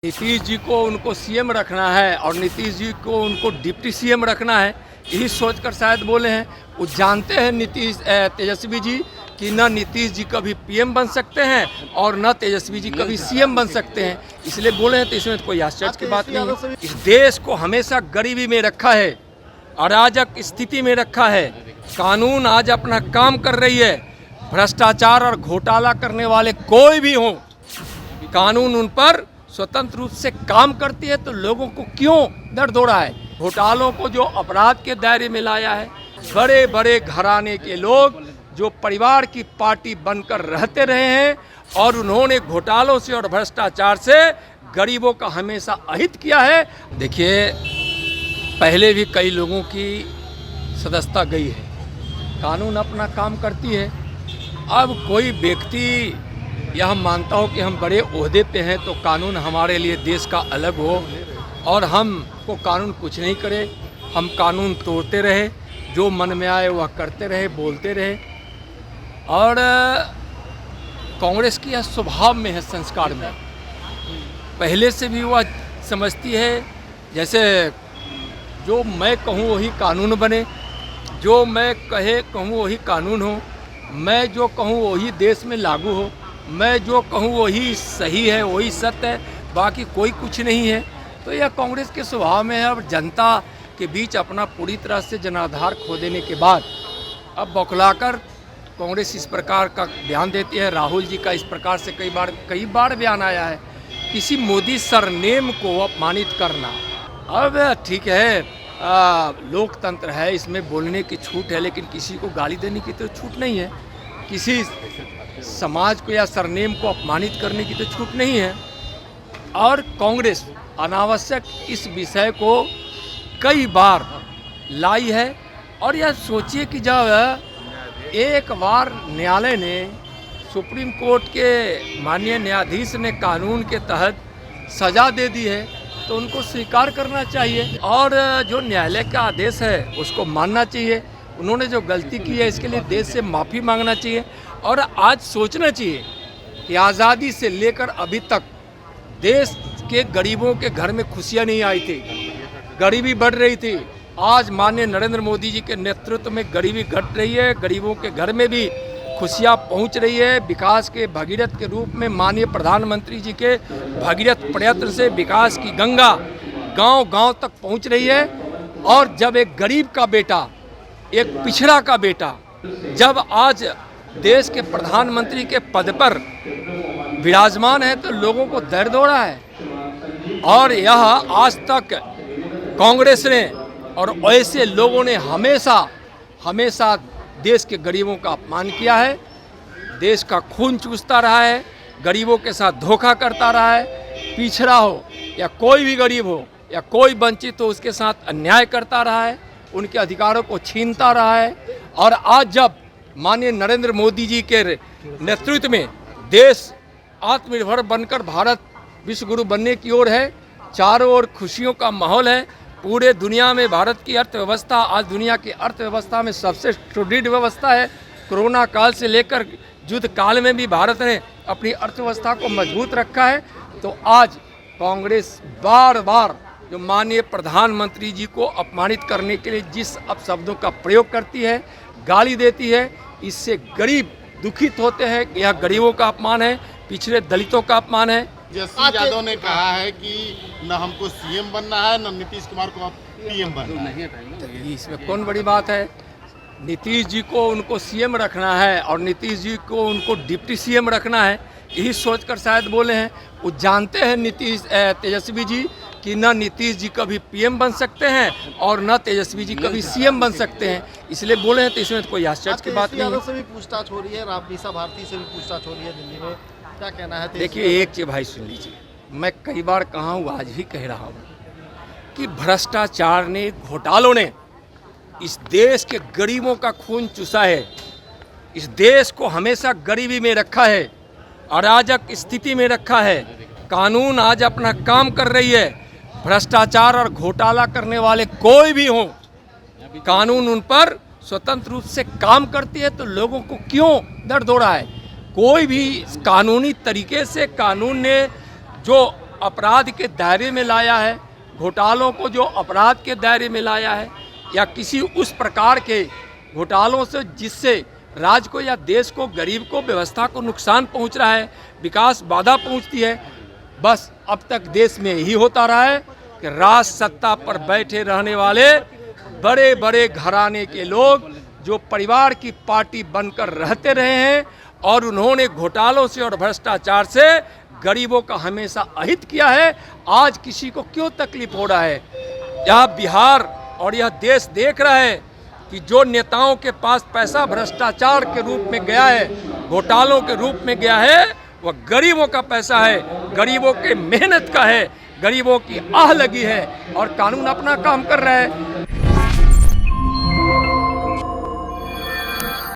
नीतीश जी को उनको सीएम रखना है और नीतीश जी को उनको डिप्टी सीएम रखना है, यही सोचकर शायद बोले हैं। वो जानते हैं तेजस्वी जी कि न नीतीश जी कभी पीएम बन सकते हैं और न तेजस्वी जी कभी सीएम बन सकते हैं, इसलिए बोले हैं। तो इसमें तो कोई आश्चर्य की बात नहीं है। इस देश को हमेशा गरीबी में रखा है, अराजक स्थिति में रखा है। कानून आज अपना काम कर रही है। भ्रष्टाचार और घोटाला करने वाले कोई भी हों, कानून उन पर स्वतंत्र रूप से काम करती है। तो लोगों को क्यों दर्द हो रहा है? घोटालों को जो अपराध के दायरे में लाया है, बड़े बड़े घराने के लोग जो परिवार की पार्टी बनकर रहते रहे हैं और उन्होंने घोटालों से और भ्रष्टाचार से गरीबों का हमेशा अहित किया है। देखिए, पहले भी कई लोगों की सदस्यता गई है, कानून अपना काम करती है। अब कोई व्यक्ति या हम मानता हो कि हम बड़े ओहदे पे हैं तो कानून हमारे लिए देश का अलग हो और हमको कानून कुछ नहीं करे, हम कानून तोड़ते रहे, जो मन में आए वह करते रहे, बोलते रहे। और कांग्रेस की यह स्वभाव में है, संस्कार में, पहले से भी वह समझती है जैसे जो मैं कहूँ वही कानून बने, जो मैं कहूँ वही कानून हो, मैं जो कहूँ वही देश में लागू हो, मैं जो कहूँ वही सही है, वही सत्य है, बाकी कोई कुछ नहीं है। तो यह कांग्रेस के स्वभाव में है। अब जनता के बीच अपना पूरी तरह से जनाधार खो देने के बाद अब बौखलाकर कांग्रेस इस प्रकार का बयान देती है। राहुल जी का इस प्रकार से कई बार बयान आया है, किसी मोदी सरनेम को अपमानित करना। अब ठीक है, लोकतंत्र है, इसमें बोलने की छूट है, लेकिन किसी को गाली देने की तो छूट नहीं है, किसी समाज को या सरनेम को अपमानित करने की तो छूट नहीं है। और कांग्रेस अनावश्यक इस विषय को कई बार लाई है। और यह सोचिए कि जब एक बार न्यायालय ने, सुप्रीम कोर्ट के माननीय न्यायाधीश ने कानून के तहत सज़ा दे दी है तो उनको स्वीकार करना चाहिए और जो न्यायालय का आदेश है उसको मानना चाहिए। उन्होंने जो गलती की है इसके लिए देश से माफ़ी मांगना चाहिए। और आज सोचना चाहिए कि आज़ादी से लेकर अभी तक देश के गरीबों के घर में खुशियाँ नहीं आई थी, गरीबी बढ़ रही थी। आज माननीय नरेंद्र मोदी जी के नेतृत्व में गरीबी घट रही है, गरीबों के घर में भी खुशियाँ पहुंच रही है। विकास के भगीरथ के रूप में माननीय प्रधानमंत्री जी के भगीरथ प्रयत्न से विकास की गंगा गांव-गांव तक पहुंच रही है। और जब एक गरीब का बेटा, एक पिछड़ा का बेटा जब आज देश के प्रधानमंत्री के पद पर विराजमान है तो लोगों को दर्द हो रहा है। और यह आज तक कांग्रेस ने और ऐसे लोगों ने हमेशा देश के गरीबों का अपमान किया है, देश का खून चूसता रहा है, गरीबों के साथ धोखा करता रहा है। पिछड़ा हो या कोई भी गरीब हो या कोई वंचित हो, उसके साथ अन्याय करता रहा है, उनके अधिकारों को छीनता रहा है। और आज जब माननीय नरेंद्र मोदी जी के नेतृत्व में देश आत्मनिर्भर बनकर भारत विश्व गुरु बनने की ओर है, चारों ओर खुशियों का माहौल है। पूरे दुनिया में भारत की अर्थव्यवस्था आज दुनिया की अर्थव्यवस्था में सबसे सुदृढ़ व्यवस्था है। कोरोना काल से लेकर युद्ध काल में भी भारत ने अपनी अर्थव्यवस्था को मजबूत रखा है। तो आज कांग्रेस बार बार जो माननीय प्रधानमंत्री जी को अपमानित करने के लिए जिस अपशब्दों का प्रयोग करती है, गाली देती है, इससे गरीब दुखित होते हैं। यह गरीबों का अपमान है, पिछड़े दलितों का अपमान है। तेजस्वी यादव ने कहा है कि न हमको सीएम बनना है न नीतीश कुमार को पीएम बनना है। तो इसमें कौन बड़ी बात है? नीतीश जी को उनको सीएम रखना है और नीतीश जी को उनको डिप्टी सीएम रखना है, यही सोचकर शायद बोले हैं। वो जानते हैं तेजस्वी जी कि न नीतीश जी कभी पीएम बन सकते हैं और न तेजस्वी जी कभी सीएम बन सकते हैं, इसलिए बोले हैं। तो इसमें तो कोई आश्चर्य की बात नहीं है। से भी पूछताछ हो रही है, रामनीसा भारती से भी पूछताछ हो रही है दिल्ली में, क्या कहना है? देखिए, एक चीज़ भाई सुन लीजिए, मैं कई बार कहा हूँ, आज भी कह रहा हूँ कि भ्रष्टाचार ने, घोटालों ने इस देश के गरीबों का खून चूसा है। इस देश को हमेशा गरीबी में रखा है, अराजक स्थिति में रखा है। कानून आज अपना काम कर रही है। भ्रष्टाचार और घोटाला करने वाले कोई भी हों, कानून उन पर स्वतंत्र रूप से काम करती है। तो लोगों को क्यों दर्द हो रहा है? कोई भी कानूनी तरीके से, कानून ने जो अपराध के दायरे में लाया है, घोटालों को जो अपराध के दायरे में लाया है, या किसी उस प्रकार के घोटालों से जिससे राज्य को या देश को, गरीब को, व्यवस्था को नुकसान पहुंच रहा है, विकास बाधा पहुंचती है। बस अब तक देश में यही होता रहा है कि राज सत्ता पर बैठे रहने वाले बड़े बड़े घराने के लोग जो परिवार की पार्टी बनकर रहते रहे हैं और उन्होंने घोटालों से और भ्रष्टाचार से गरीबों का हमेशा अहित किया है। आज किसी को क्यों तकलीफ हो रहा है? यह बिहार और यह देश देख रहा है कि जो नेताओं के पास पैसा भ्रष्टाचार के रूप में गया है, घोटालों के रूप में गया है, वह गरीबों का पैसा है, गरीबों के मेहनत का है, गरीबों की आह लगी है और कानून अपना काम कर रहा है।